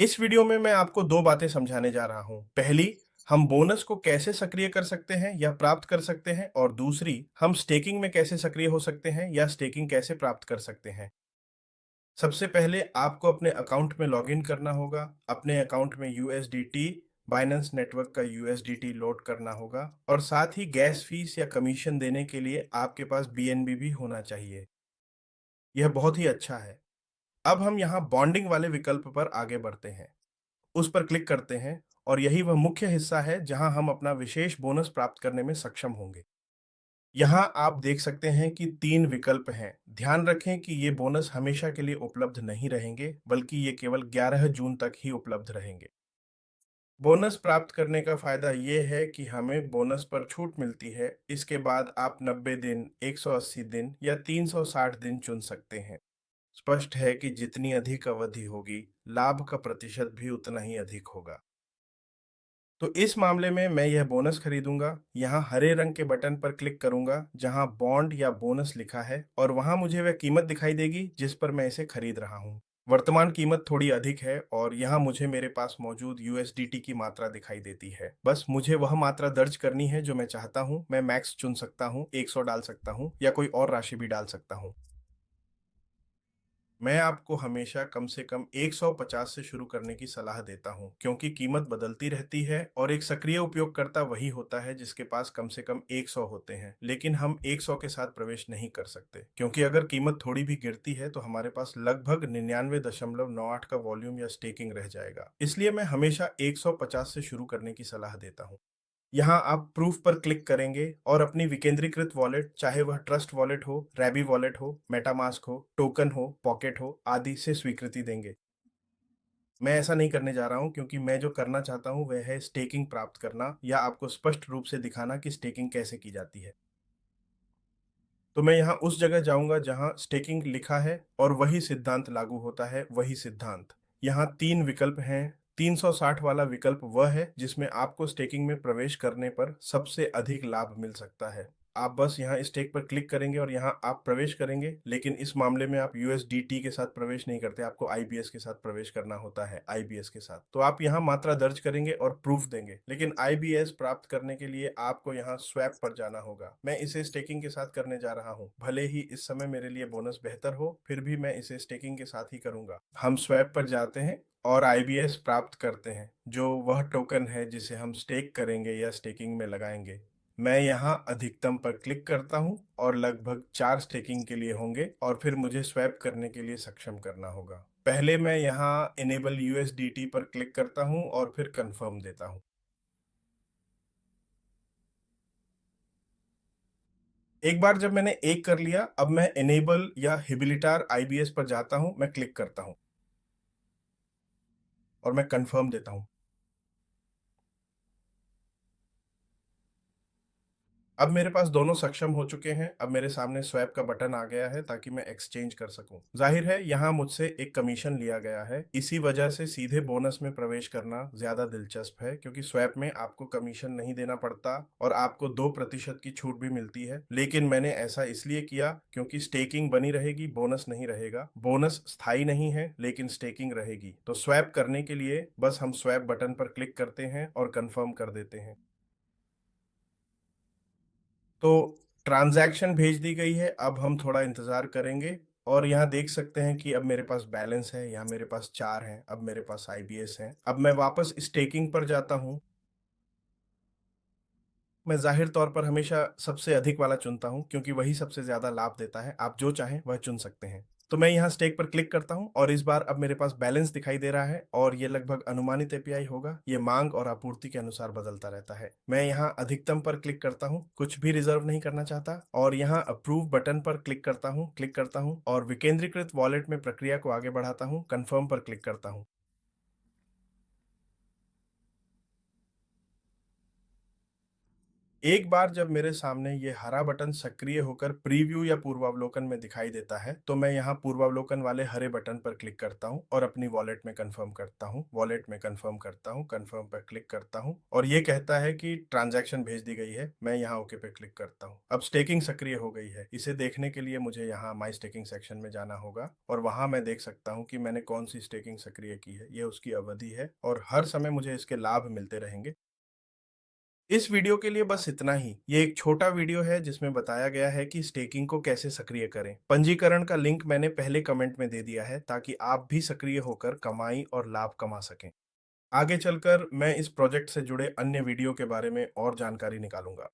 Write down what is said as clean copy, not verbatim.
इस वीडियो में मैं आपको 2 बातें समझाने जा रहा हूँ। पहली, हम बोनस को कैसे सक्रिय कर सकते हैं या प्राप्त कर सकते हैं और दूसरी, हम स्टेकिंग में कैसे सक्रिय हो सकते हैं या स्टेकिंग कैसे प्राप्त कर सकते हैं। सबसे पहले आपको अपने अकाउंट में लॉगिन करना होगा। अपने अकाउंट में यूएसडीटी, बाइनेंस नेटवर्क का यूएसडीटी लोड करना होगा और साथ ही गैस फीस या कमीशन देने के लिए आपके पास बीएनबी भी होना चाहिए। यह बहुत ही अच्छा है। अब हम यहाँ बॉन्डिंग वाले विकल्प पर आगे बढ़ते हैं। उस पर क्लिक करते हैं और यही वह मुख्य हिस्सा है जहां हम अपना विशेष बोनस प्राप्त करने में सक्षम होंगे। यहां आप देख सकते हैं कि 3 विकल्प हैं। ध्यान रखें कि ये बोनस हमेशा के लिए उपलब्ध नहीं रहेंगे, बल्कि ये केवल 11 जून तक ही उपलब्ध रहेंगे। बोनस प्राप्त करने का फायदा ये है कि हमें बोनस पर छूट मिलती है। इसके बाद आप 90 दिन, 180 दिन या 360 दिन चुन सकते हैं। स्पष्ट है कि जितनी अधिक अवधि होगी, लाभ का प्रतिशत भी उतना ही अधिक होगा। तो इस मामले में मैं यह बोनस खरीदूंगा। यहाँ हरे रंग के बटन पर क्लिक करूंगा जहाँ बॉन्ड या बोनस लिखा है और वहाँ मुझे वह कीमत दिखाई देगी जिस पर मैं इसे खरीद रहा हूँ। वर्तमान कीमत थोड़ी अधिक है और यहाँ मुझे मेरे पास मौजूद यूएसडीटी की मात्रा दिखाई देती है। बस मुझे वह मात्रा दर्ज करनी है जो मैं चाहता हूँ। मैं मैक्स चुन सकता हूँ, 100 डाल सकता हूँ या कोई और राशि भी डाल सकता हूँ। मैं आपको हमेशा कम से कम 150 से शुरू करने की सलाह देता हूं, क्योंकि कीमत बदलती रहती है और एक सक्रिय उपयोगकर्ता वही होता है जिसके पास कम से कम 100 होते हैं। लेकिन हम 100 के साथ प्रवेश नहीं कर सकते, क्योंकि अगर कीमत थोड़ी भी गिरती है तो हमारे पास लगभग 99.98 का वॉल्यूम या स्टेकिंग रह जाएगा। इसलिए मैं हमेशा 150 से शुरू करने की सलाह देता हूँ। यहाँ आप प्रूफ पर क्लिक करेंगे और अपनी विकेंद्रीकृत वॉलेट, चाहे वह ट्रस्ट वॉलेट हो, रैबी वॉलेट हो, मेटामास्क हो, टोकन हो, पॉकेट हो, आदि से स्वीकृति देंगे। मैं ऐसा नहीं करने जा रहा हूँ, क्योंकि मैं जो करना चाहता हूँ वह है स्टेकिंग प्राप्त करना या आपको स्पष्ट रूप से दिखाना कि स्टेकिंग कैसे की जाती है। तो मैं यहाँ उस जगह जाऊँगा जहाँ स्टेकिंग लिखा है और वही सिद्धांत लागू होता है, वही सिद्धांत। यहाँ 3 विकल्प हैं। 360 वाला विकल्प वह है जिसमें आपको स्टेकिंग में प्रवेश करने पर सबसे अधिक लाभ मिल सकता है। आप बस यहाँ स्टेक पर क्लिक करेंगे और यहाँ आप प्रवेश करेंगे, लेकिन इस मामले में आप यूएसडीटी के साथ प्रवेश नहीं करते, आपको आईबीएस के साथ प्रवेश करना होता है, आईबीएस के साथ। तो आप यहाँ मात्रा दर्ज करेंगे और प्रूफ देंगे, लेकिन आईबीएस प्राप्त करने के लिए आपको यहाँ स्वैप पर जाना होगा। मैं इसे स्टेकिंग के साथ करने जा रहा हूँ। भले ही इस समय मेरे लिए बोनस बेहतर हो, फिर भी मैं इसे स्टेकिंग के साथ ही करूंगा। हम स्वैप पर जाते हैं और आईबीएस प्राप्त करते हैं, जो वह टोकन है जिसे हम स्टेक करेंगे या स्टेकिंग में लगाएंगे। मैं यहाँ अधिकतम पर क्लिक करता हूँ और लगभग 4 स्टेकिंग के लिए होंगे और फिर मुझे स्वैप करने के लिए सक्षम करना होगा। पहले मैं यहाँ इनेबल यूएसडीटी पर क्लिक करता हूँ और फिर कंफर्म देता हूँ। एक बार जब मैंने एक कर लिया, अब मैं इनेबल या हिबिलिटार आईबीएस पर जाता हूँ, मैं क्लिक करता हूँ और मैं कंफर्म देता हूँ। अब मेरे पास दोनों सक्षम हो चुके हैं। अब मेरे सामने स्वैप का बटन आ गया है ताकि मैं एक्सचेंज कर सकूं। जाहिर है यहाँ मुझसे एक कमीशन लिया गया है, इसी वजह से सीधे बोनस में प्रवेश करना ज्यादा दिलचस्प है, क्योंकि स्वैप में आपको कमीशन नहीं देना पड़ता और आपको 2% की छूट भी मिलती है। लेकिन मैंने ऐसा इसलिए किया क्योंकि स्टेकिंग बनी रहेगी, बोनस नहीं रहेगा। बोनस स्थायी नहीं है, लेकिन स्टेकिंग रहेगी। तो स्वैप करने के लिए बस हम स्वैप बटन पर क्लिक करते हैं और कंफर्म कर देते हैं। तो ट्रांजैक्शन भेज दी गई है। अब हम थोड़ा इंतज़ार करेंगे और यहाँ देख सकते हैं कि अब मेरे पास बैलेंस है। यहाँ मेरे पास 4 हैं, अब मेरे पास आईबीएस है। अब मैं वापस स्टेकिंग पर जाता हूँ। मैं ज़ाहिर तौर पर हमेशा सबसे अधिक वाला चुनता हूँ, क्योंकि वही सबसे ज़्यादा लाभ देता है। आप जो चाहें वह चुन सकते हैं। तो मैं यहाँ स्टेक पर क्लिक करता हूँ और इस बार अब मेरे पास बैलेंस दिखाई दे रहा है और ये लगभग अनुमानित एपीआई होगा। ये मांग और आपूर्ति के अनुसार बदलता रहता है। मैं यहाँ अधिकतम पर क्लिक करता हूँ, कुछ भी रिजर्व नहीं करना चाहता, और यहाँ अप्रूव बटन पर क्लिक करता हूँ और विकेंद्रीकृत वॉलेट में प्रक्रिया को आगे बढ़ाता हूँ। कंफर्म पर क्लिक करता हूँ। एक बार जब मेरे सामने ये हरा बटन सक्रिय होकर प्रीव्यू या पूर्वावलोकन में दिखाई देता है, तो मैं यहाँ पूर्वावलोकन वाले हरे बटन पर क्लिक करता हूँ और अपनी वॉलेट में कंफर्म करता हूँ। वॉलेट में कंफर्म करता हूँ, कंफर्म पर क्लिक करता हूँ और ये कहता है कि ट्रांजैक्शन भेज दी गई है। मैं यहाँ ओके पे क्लिक करता हूँ। अब स्टेकिंग सक्रिय हो गई है। इसे देखने के लिए मुझे यहाँ माई स्टेकिंग सेक्शन में जाना होगा और वहाँ मैं देख सकता हूँ कि मैंने कौन सी स्टेकिंग सक्रिय की है। ये उसकी अवधि है और हर समय मुझे इसके लाभ मिलते रहेंगे। इस वीडियो के लिए बस इतना ही। ये एक छोटा वीडियो है जिसमें बताया गया है कि स्टेकिंग को कैसे सक्रिय करें। पंजीकरण का लिंक मैंने पहले कमेंट में दे दिया है ताकि आप भी सक्रिय होकर कमाई और लाभ कमा सकें। आगे चलकर मैं इस प्रोजेक्ट से जुड़े अन्य वीडियो के बारे में और जानकारी निकालूंगा।